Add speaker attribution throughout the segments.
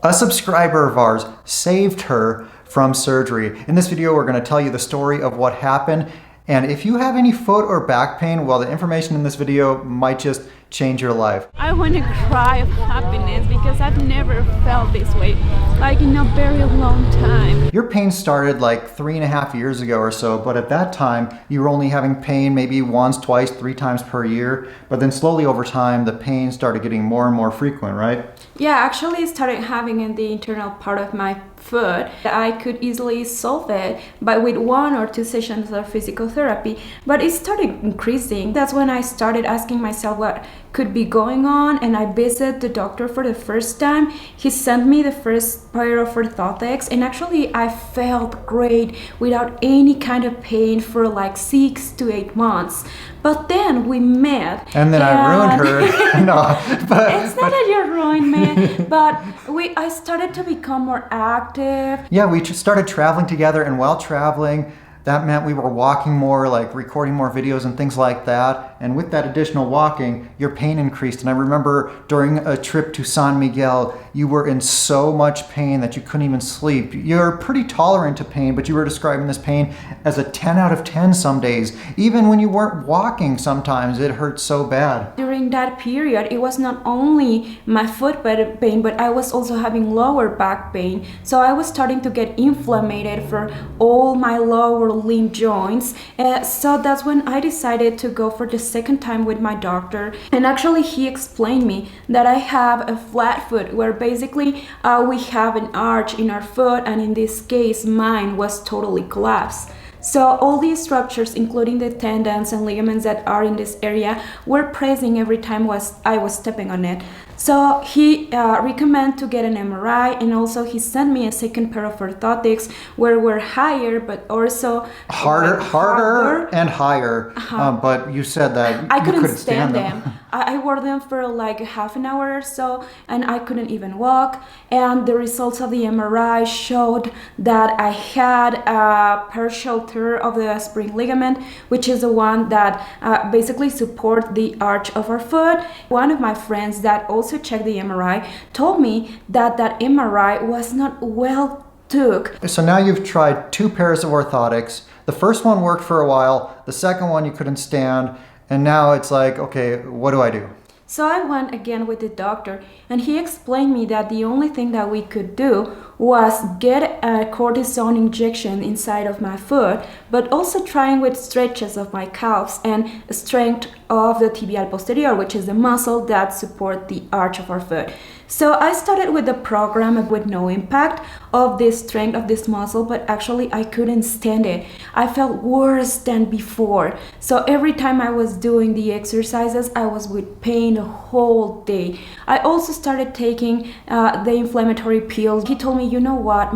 Speaker 1: A subscriber of ours saved her from surgery. In this video, we're going to tell you the story of what happened. And if you have any foot or back pain, well, the information in this video might just change your life.
Speaker 2: I want to cry of happiness because I've never felt this way, like in a very long time.
Speaker 1: Your pain started like 3.5 years ago or so, but at that time, you were only having pain maybe once, twice, 3 times per year. But then slowly over time, the pain started getting more and more frequent, right?
Speaker 2: Yeah, actually I started having in the internal part of my foot. I could easily solve it with 1 or 2 sessions of physical therapy, but it started increasing. That's when I started asking myself what could be going on, and I visited the doctor for the first time. He sent me the first pair of orthotics, and actually I felt great without any kind of pain for like 6 to 8 months. But then we met.
Speaker 1: And then I ruined her. No, but
Speaker 2: it's not that you ruined me, but I started to become more active.
Speaker 1: Yeah, we just started traveling together, and while traveling, that meant we were walking more, like recording more videos and things like that. And with that additional walking, your pain increased. And I remember during a trip to San Miguel, you were in so much pain that you couldn't even sleep. You're pretty tolerant to pain, but you were describing this pain as a 10 out of 10 some days. Even when you weren't walking, sometimes it hurt so bad.
Speaker 2: During that period, it was not only my foot pain, but I was also having lower back pain. So I was starting to get inflamed for all my lower limb joints. So that's when I decided to go for the second time with my doctor, and actually he explained me that I have a flat foot, where basically we have an arch in our foot, and in this case mine was totally collapsed. So all these structures, including the tendons and ligaments that are in this area, were pressing every time I was stepping on it. So he recommended to get an MRI, and also he sent me a second pair of orthotics where we're higher, but also
Speaker 1: harder and higher. But you said that
Speaker 2: I
Speaker 1: you
Speaker 2: couldn't stand them. I wore them for like half an hour or so, and I couldn't even walk. And the results of the MRI showed that I had a partial tear of the spring ligament, which is the one that basically supports the arch of our foot. One of my friends that also checked the MRI told me that MRI was not well took.
Speaker 1: So now you've tried 2 pairs of orthotics. The first one worked for a while, the second one you couldn't stand, and now it's like, okay, what do I do?
Speaker 2: So I went again with the doctor, and he explained me that the only thing that we could do was get a cortisone injection inside of my foot, but also trying with stretches of my calves and strength of the tibial posterior, which is the muscle that supports the arch of our foot. So I started with the program with no impact of the strength of this muscle, but actually I couldn't stand it. I felt worse than before. So every time I was doing the exercises, I was with pain the whole day. I also started taking the inflammatory pills. He told me, you know what,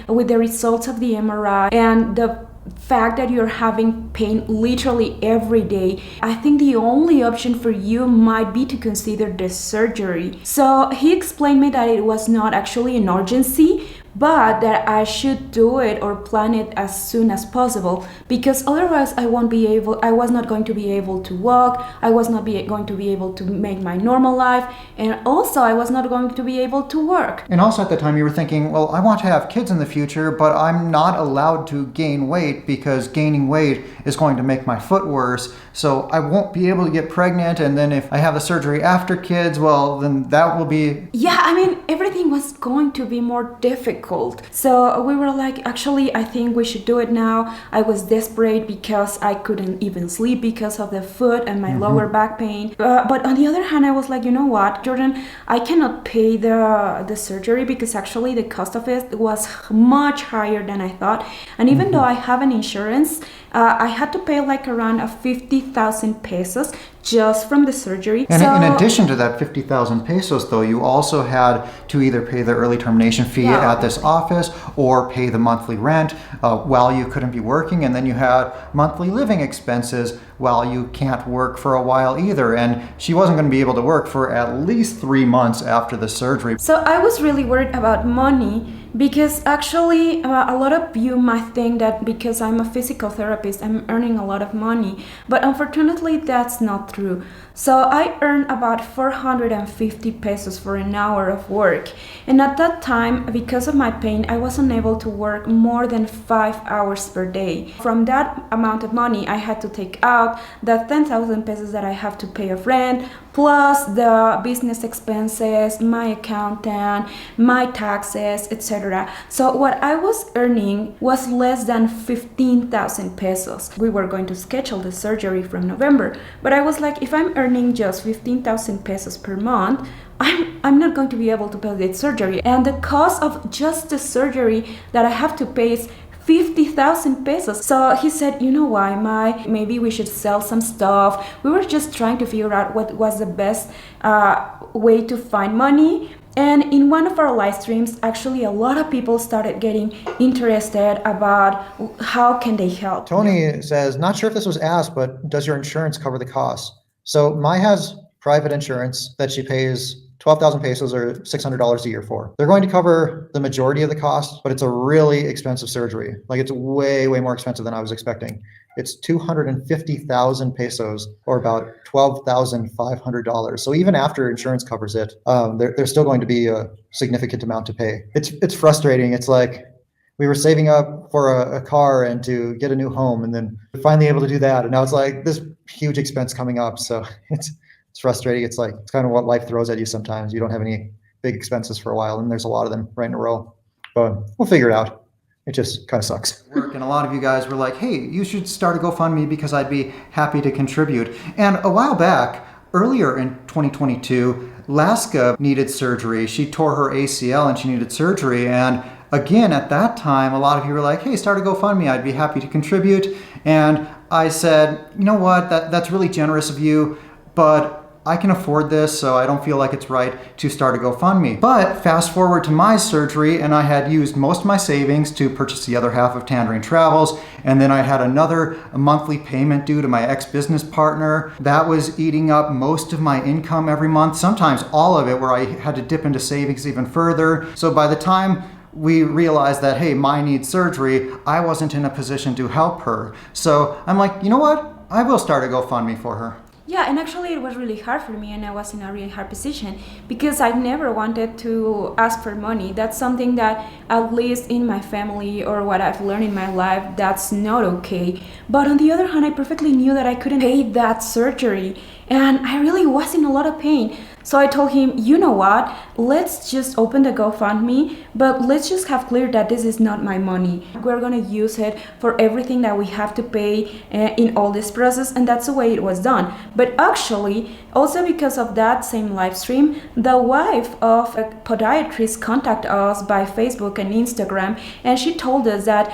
Speaker 2: with the results of the MRI and the fact that you're having pain literally every day, I think the only option for you might be to consider the surgery. So he explained me that it was not actually an urgency, but that I should do it or plan it as soon as possible, because otherwise I was not going to be able to walk, I was not going to be able to make my normal life, and also I was not going to be able to work.
Speaker 1: And also at the time you were thinking, well, I want to have kids in the future, but I'm not allowed to gain weight because gaining weight is going to make my foot worse, so I won't be able to get pregnant, and then if I have the surgery after kids, well, then that will be...
Speaker 2: Yeah, I mean, everything was going to be more difficult. So we were like, actually, I think we should do it now. I was desperate because I couldn't even sleep because of the foot and my lower back pain. But on the other hand, I was like, you know what, Jordan, I cannot pay the surgery because actually the cost of it was much higher than I thought. And even though I have an insurance, I had to pay like around 50,000 pesos just from the surgery.
Speaker 1: And in addition to that 50,000 pesos, though, you also had to either pay the early termination fee at this office or pay the monthly rent while you couldn't be working. And then you had monthly living expenses, well, you can't work for a while either. And she wasn't going to be able to work for at least 3 months after the surgery.
Speaker 2: So I was really worried about money because actually a lot of you might think that because I'm a physical therapist, I'm earning a lot of money. But unfortunately, that's not true. So I earned about 450 pesos for an hour of work. And at that time, because of my pain, I wasn't able to work more than 5 hours per day. From that amount of money, I had to take out the 10,000 pesos that I have to pay of rent, plus the business expenses, my accountant, my taxes, etc. So what I was earning was less than 15,000 pesos. We were going to schedule the surgery from November, but I was like, if I'm earning just 15,000 pesos per month, I'm not going to be able to pay the surgery. And the cost of just the surgery that I have to pay is 50,000 pesos. So he said, you know why, maybe we should sell some stuff. We were just trying to figure out what was the best way to find money. And in one of our live streams, actually a lot of people started getting interested about how can they help.
Speaker 3: Tony says, not sure if this was asked, but does your insurance cover the costs? So Mai has private insurance that she pays 12,000 pesos or $600 a year for. They're going to cover the majority of the cost, but it's a really expensive surgery. Like it's way, way more expensive than I was expecting. It's 250,000 pesos or about $12,500. So even after insurance covers it, there's still going to be a significant amount to pay. It's frustrating. It's like we were saving up for a car and to get a new home, and then finally able to do that. And now it's like this huge expense coming up. So it's frustrating. It's like, it's kind of what life throws at you sometimes. You don't have any big expenses for a while, and there's a lot of them right in a row. But we'll figure it out. It just kind of sucks.
Speaker 1: And a lot of you guys were like, hey, you should start a GoFundMe because I'd be happy to contribute. And a while back, earlier in 2022, Laska needed surgery. She tore her ACL and she needed surgery. And again, at that time, a lot of you were like, hey, start a GoFundMe. I'd be happy to contribute. And I said, you know what, that's really generous of you, but I can afford this, so I don't feel like it's right to start a GoFundMe. But fast forward to my surgery, and I had used most of my savings to purchase the other half of Tangerine Travels, and then I had another monthly payment due to my ex-business partner. That was eating up most of my income every month, sometimes all of it, where I had to dip into savings even further. So by the time we realized that, hey, Mai needs surgery, I wasn't in a position to help her. So I'm like, you know what? I will start a GoFundMe for her.
Speaker 2: Yeah, and actually it was really hard for me, and I was in a really hard position because I never wanted to ask for money. That's something that, at least in my family or what I've learned in my life, that's not okay. But on the other hand, I perfectly knew that I couldn't pay that surgery, and I really was in a lot of pain. So I told him, you know what, let's just open the GoFundMe, but let's just have clear that this is not my money. We're gonna use it for everything that we have to pay in all this process, and that's the way it was done. But actually, also because of that same live stream, the wife of a podiatrist contacted us by Facebook and Instagram, and she told us that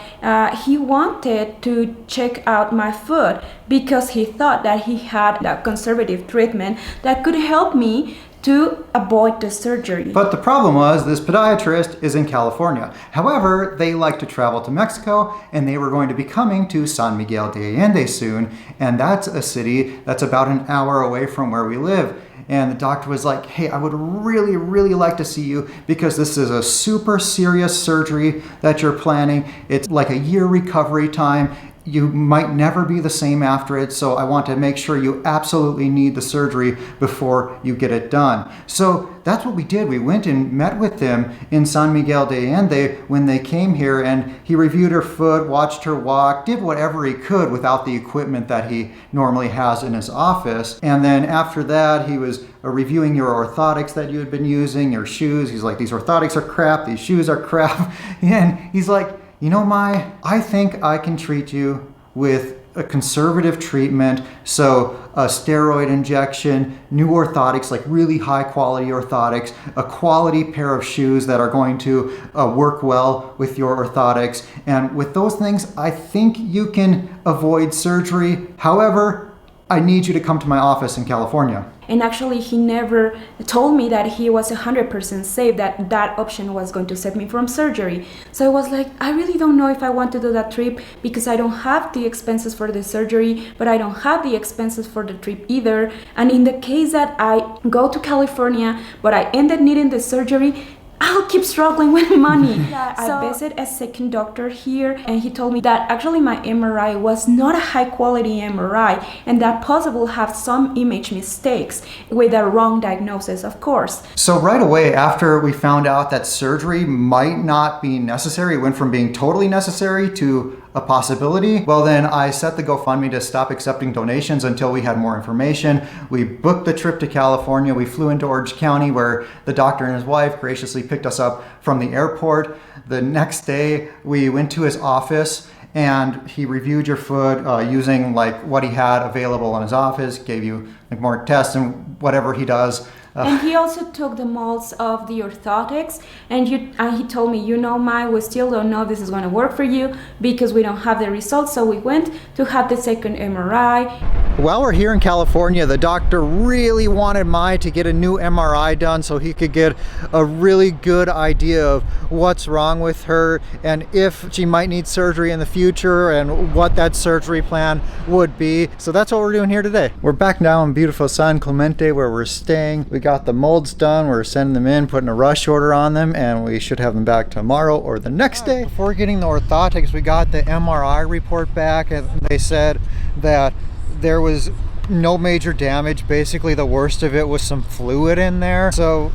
Speaker 2: he wanted to check out my foot because he thought that he had a conservative treatment that could help me to avoid the surgery.
Speaker 1: But the problem was this podiatrist is in California. However, they like to travel to Mexico, and they were going to be coming to San Miguel de Allende soon, and that's a city that's about an hour away from where we live. And the doctor was like, hey, I would really, really like to see you because this is a super serious surgery that you're planning. It's like a year recovery time. You might never be the same after it, so I want to make sure you absolutely need the surgery before you get it done. So that's what we did. We went and met with them in San Miguel de Allende when they came here, and he reviewed her foot, watched her walk, did whatever he could without the equipment that he normally has in his office. And then after that, he was reviewing your orthotics that you had been using, your shoes. He's like, these orthotics are crap, these shoes are crap. And he's like, you know, Mai, I think I can treat you with a conservative treatment. So a steroid injection, new orthotics, like really high quality orthotics, a quality pair of shoes that are going to work well with your orthotics. And with those things, I think you can avoid surgery. However, I need you to come to my office in California.
Speaker 2: and actually he never told me that he was 100% safe, that that option was going to save me from surgery. So I was like, I really don't know if I want to do that trip, because I don't have the expenses for the surgery, but I don't have the expenses for the trip either. And in the case that I go to California but I ended needing the surgery, I'll keep struggling with money. I visited a second doctor here, and he told me that actually my MRI was not a high quality MRI, and that possible have some image mistakes with a wrong diagnosis, of course.
Speaker 1: So right away after we found out that surgery might not be necessary, it went from being totally necessary to a possibility. Well, then I set the GoFundMe to stop accepting donations until we had more information. We booked the trip to California. We flew into Orange County, where the doctor and his wife graciously picked us up from the airport. The next day, we went to his office, and he reviewed your foot using like what he had available in his office, gave you like more tests and whatever he does.
Speaker 2: And he also took the molds of the orthotics, and he told me, you know, Mai, we still don't know if this is going to work for you because we don't have the results. So we went to have the second MRI.
Speaker 1: While we're here in California, the doctor really wanted Mai to get a new MRI done so he could get a really good idea of what's wrong with her and if she might need surgery in the future and what that surgery plan would be. So that's what we're doing here today. We're back now in beautiful San Clemente, where we're staying. We got the molds done. We're sending them in, putting a rush order on them, and we should have them back tomorrow or the next day. Before getting the orthotics, we got the MRI report back, and they said that there was no major damage. Basically, the worst of it was some fluid in there. So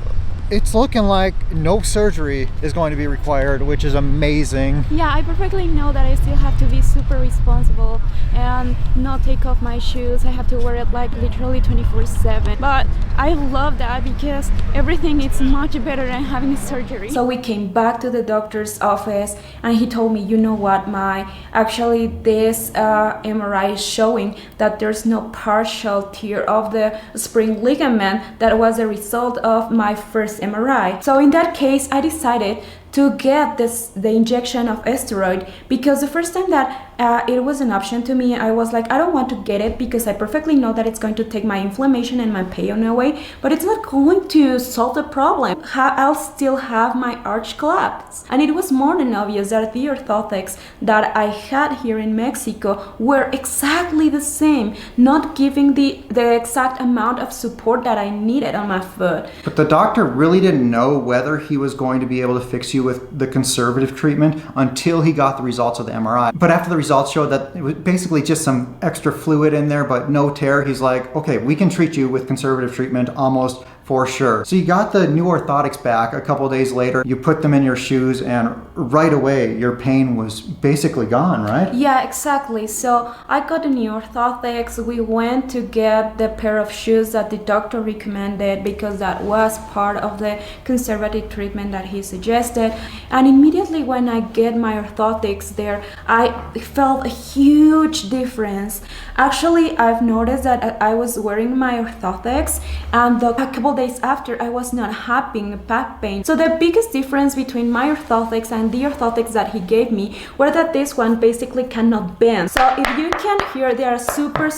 Speaker 1: it's looking like no surgery is going to be required, which is amazing.
Speaker 4: Yeah, I perfectly know that I still have to be super responsible and not take off my shoes. I have to wear it like literally 24/7. But I love that because everything is much better than having surgery.
Speaker 2: So we came back to the doctor's office, and he told me, you know what, Mai, actually this MRI is showing that there's no partial tear of the spring ligament that was a result of my first MRI. So in that case, I decided to get the injection of steroid, because the first time that it was an option to me, I was like, I don't want to get it because I perfectly know that it's going to take my inflammation and my pain away, but it's not going to solve the problem. I'll still have my arch collapse. And it was more than obvious that the orthotics that I had here in Mexico were exactly the same, not giving the exact amount of support that I needed on my foot.
Speaker 1: But the doctor really didn't know whether he was going to be able to fix you with the conservative treatment until he got the results of the MRI. But after the results showed that it was basically just some extra fluid in there but no tear, he's like, okay, we can treat you with conservative treatment almost for sure. So you got the new orthotics back a couple days later. You put them in your shoes, and right away your pain was basically gone, right?
Speaker 2: Yeah, exactly. So I got the new orthotics. We went to get the pair of shoes that the doctor recommended because that was part of the conservative treatment that he suggested. And immediately when I get my orthotics there, I felt a huge difference. Actually, I've noticed that I was wearing my orthotics, and a couple days after, I was not having back pain. So the biggest difference between my orthotics and the orthotics that he gave me were that this one basically cannot bend. So if you can hear, they are super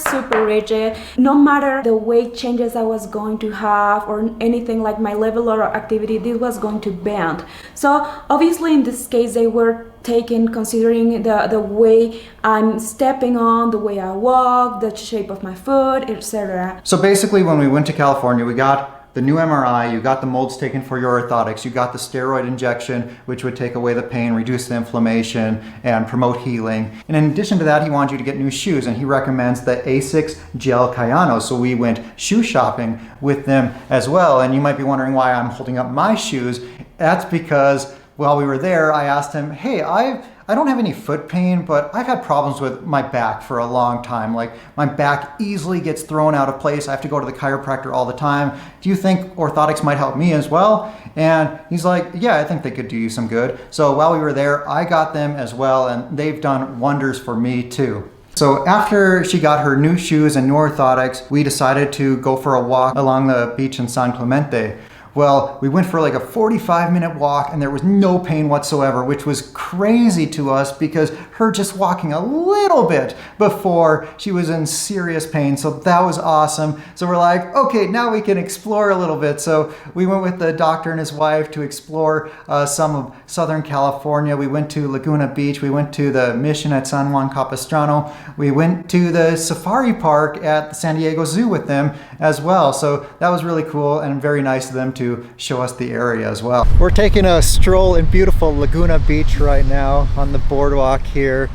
Speaker 2: rigid. No matter the weight changes I was going to have or anything like my level or activity, this was going to bend. So obviously in this case, they were taken considering the way I'm stepping on, the way I walk, the shape of my foot, etc.
Speaker 1: So basically when we went to California, we got the new MRI, you got the molds taken for your orthotics, you got the steroid injection, which would take away the pain, reduce the inflammation, and promote healing. And in addition to that, he wanted you to get new shoes, and he recommends the Asics Gel Cayano. So we went shoe shopping with them as well. And you might be wondering why I'm holding up my shoes. That's because while we were there, I asked him, hey, I don't have any foot pain, but I've had problems with my back for a long time. Like my back easily gets thrown out of place. I have to go to the chiropractor all the time. Do you think orthotics might help me as well? And he's like, yeah, I think they could do you some good. So while we were there, I got them as well, and they've done wonders for me too. So after she got her new shoes and new orthotics, we decided to go for a walk along the beach in San Clemente. Well, we went for like a 45-minute walk and there was no pain whatsoever, which was crazy to us because her just walking a little bit before, she was in serious pain. So that was awesome. So we're like, okay, now we can explore a little bit. So we went with the doctor and his wife to explore some of Southern California. We went to Laguna Beach. We went to the Mission at San Juan Capistrano. We went to the safari park at the San Diego Zoo with them as well. So that was really cool and very nice of them to show us the area as well. We're taking a stroll in beautiful Laguna Beach right now on the boardwalk here.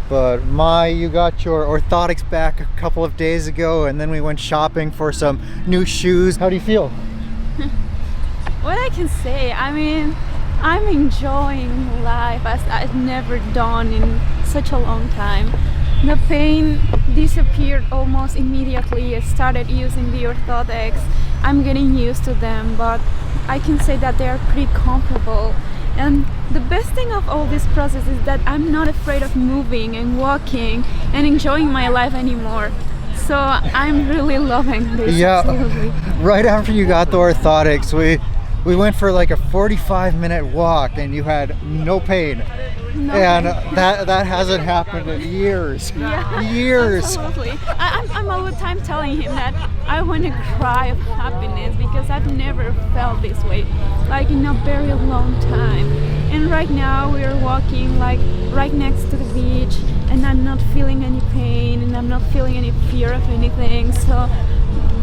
Speaker 1: But you got your orthotics back a couple of days ago, and then we went shopping for some new shoes. How do you feel?
Speaker 4: What I can say, I mean, I'm enjoying life as I've never done in such a long time. The pain disappeared almost immediately. I started using the orthotics. I'm getting used to them, but I can say that they are pretty comfortable. And the best thing of all this process is that I'm not afraid of moving and walking and enjoying my life anymore. So I'm really loving this.
Speaker 1: Yeah,
Speaker 4: absolutely.
Speaker 1: right after you got the orthotics, we went for like a 45-minute walk and you had no pain.
Speaker 4: No.
Speaker 1: And that hasn't happened in years.
Speaker 4: Yeah,
Speaker 1: years.
Speaker 4: Absolutely. I'm all the time telling him that I want to cry of happiness because I've never felt this way, like in a very long time. And right now we're walking like right next to the beach and I'm not feeling any pain and I'm not feeling any fear of anything. So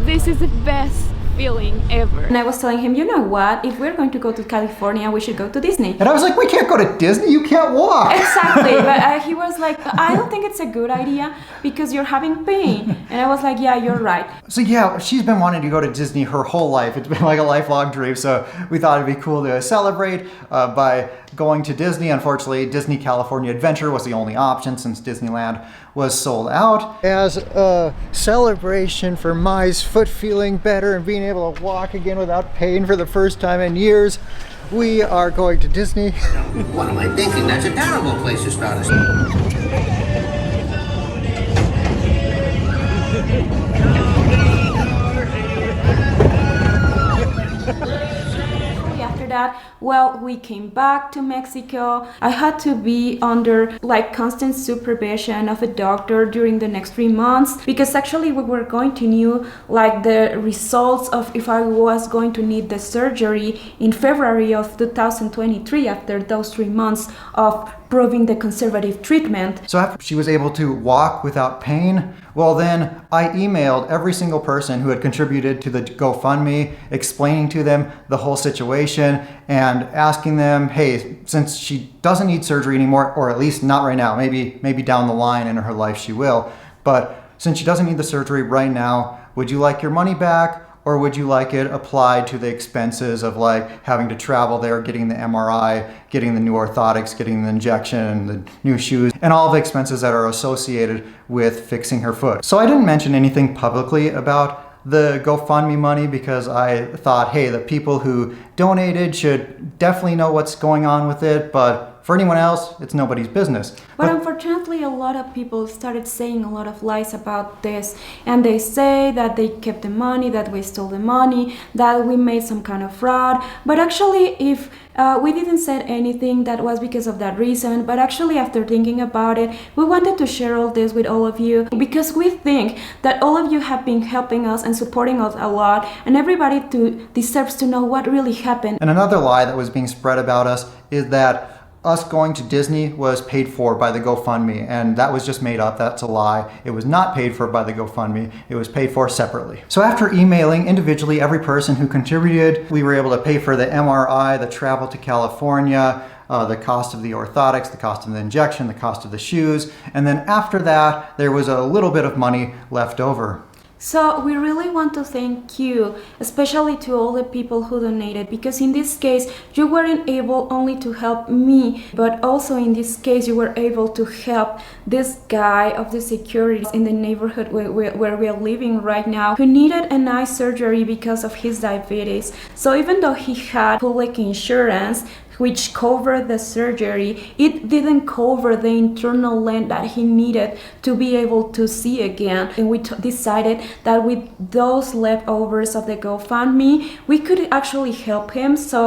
Speaker 4: this is the best feeling ever.
Speaker 2: And I was telling him, you know what, if we're going to go to California, we should go to Disney.
Speaker 1: And I was like, we can't go to Disney, you can't walk.
Speaker 2: Exactly, but he was like, I don't think it's a good idea because you're having pain. And I was like, yeah, you're right.
Speaker 1: So yeah, she's been wanting to go to Disney her whole life. It's been like a lifelong dream. So we thought it'd be cool to celebrate by going to Disney. Unfortunately, Disney California Adventure was the only option since Disneyland was sold out. As a celebration for Mai's foot feeling better and being able to walk again without pain for the first time in years, we are going to Disney.
Speaker 5: What am I thinking? That's a terrible place to start a
Speaker 2: After that, well, we came back to Mexico. I had to be under like constant supervision of a doctor during the next 3 months because actually we were going to know like the results of if I was going to need the surgery in February of 2023 after those 3 months of proving the conservative treatment.
Speaker 1: So after she was able to walk without pain, well then I emailed every single person who had contributed to the GoFundMe, explaining to them the whole situation and asking them, hey, since she doesn't need surgery anymore, or at least not right now, maybe down the line in her life she will, but since she doesn't need the surgery right now, would you like your money back? Or would you like it applied to the expenses of like having to travel there, getting the MRI, getting the new orthotics, getting the injection, the new shoes, and all the expenses that are associated with fixing her foot? So I didn't mention anything publicly about the GoFundMe money because I thought, hey, the people who donated should definitely know what's going on with it, but for anyone else, it's nobody's business.
Speaker 2: But unfortunately, a lot of people started saying a lot of lies about this. And they say that they kept the money, that we stole the money, that we made some kind of fraud. But actually, if we didn't say anything, that was because of that reason. But actually, after thinking about it, we wanted to share all this with all of you because we think that all of you have been helping us and supporting us a lot. And everybody deserves to know what really happened.
Speaker 1: And another lie that was being spread about us is that us going to Disney was paid for by the GoFundMe, and that was just made up. That's a lie. It was not paid for by the GoFundMe. It was paid for separately. So after emailing individually every person who contributed, we were able to pay for the MRI, the travel to California, the cost of the orthotics, the cost of the injection, the cost of the shoes, and then after that, there was a little bit of money left over.
Speaker 2: So we really want to thank you, especially to all the people who donated, because in this case, you weren't able only to help me, but also in this case, you were able to help this guy of the security in the neighborhood where we are living right now, who needed an eye surgery because of his diabetes. So even though he had public insurance, which covered the surgery, it didn't cover the internal lens that he needed to be able to see again. And we decided that with those leftovers of the GoFundMe, we could actually help him. So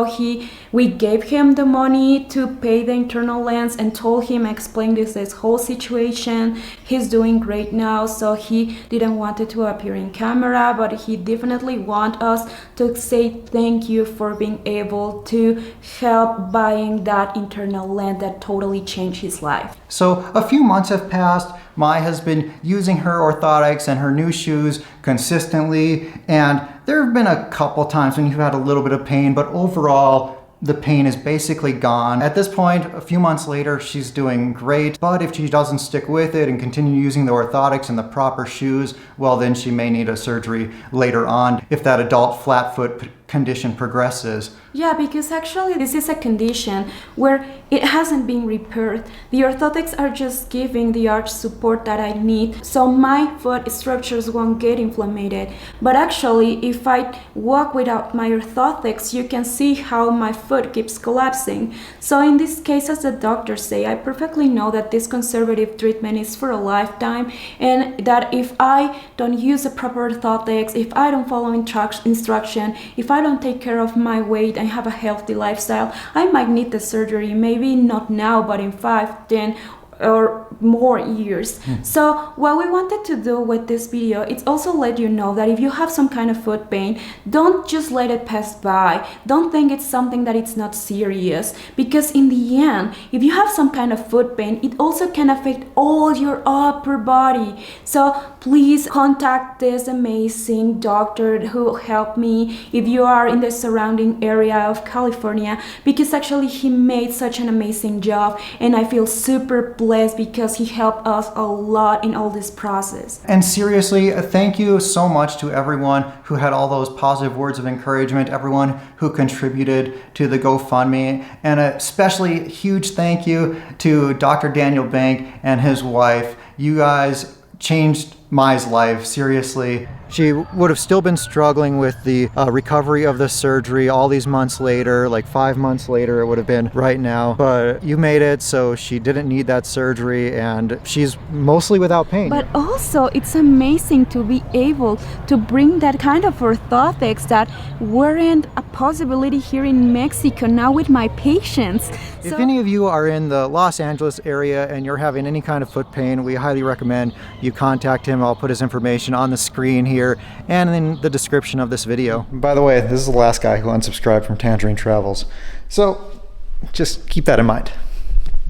Speaker 2: we gave him the money to pay the internal lens and told him, explain this whole situation. He's doing great now, so he didn't want it to appear in camera, but he definitely want us to say thank you for being able to help buying that internal lens that totally changed his life.
Speaker 1: So a few months have passed. Mai has been using her orthotics and her new shoes consistently, and there have been a couple times when you've had a little bit of pain, but overall the pain is basically gone. At this point, a few months later, she's doing great, but if she doesn't stick with it and continue using the orthotics and the proper shoes, well, then she may need a surgery later on if that adult flat foot condition progresses.
Speaker 2: Yeah, because actually this is a condition where it hasn't been repaired. The orthotics are just giving the arch support that I need, so my foot structures won't get inflamed. But actually, if I walk without my orthotics, you can see how my foot keeps collapsing. So in this case, as the doctors say, I perfectly know that this conservative treatment is for a lifetime, and that if I don't use the proper orthotics, if I don't follow instruction, if I don't take care of my weight and have a healthy lifestyle, I might need the surgery, maybe not now, but in 5, 10 or more years. So what we wanted to do with this video is also let you know that if you have some kind of foot pain, don't just let it pass by. Don't think it's something that it's not serious, because in the end, if you have some kind of foot pain, it also can affect all your upper body. So please contact this amazing doctor who helped me if you are in the surrounding area of California, because actually he made such an amazing job, and I feel super blessed because he helped us a lot in all this process.
Speaker 1: And seriously, thank you so much to everyone who had all those positive words of encouragement, everyone who contributed to the GoFundMe, and especially huge thank you to Dr. Daniel Bank and his wife. You guys changed Mai's life, seriously. She would have still been struggling with the recovery of the surgery all these months later, like 5 months later it would have been right now. But you made it so she didn't need that surgery, and she's mostly without pain.
Speaker 4: But also, it's amazing to be able to bring that kind of orthotics that weren't a possibility here in Mexico now with my patients.
Speaker 1: If any of you are in the Los Angeles area and you're having any kind of foot pain, we highly recommend you contact him. I'll put his information on the screen here and in the description of this video. By the way, this is the last guy who unsubscribed from Tangerine Travels, so just keep that in mind.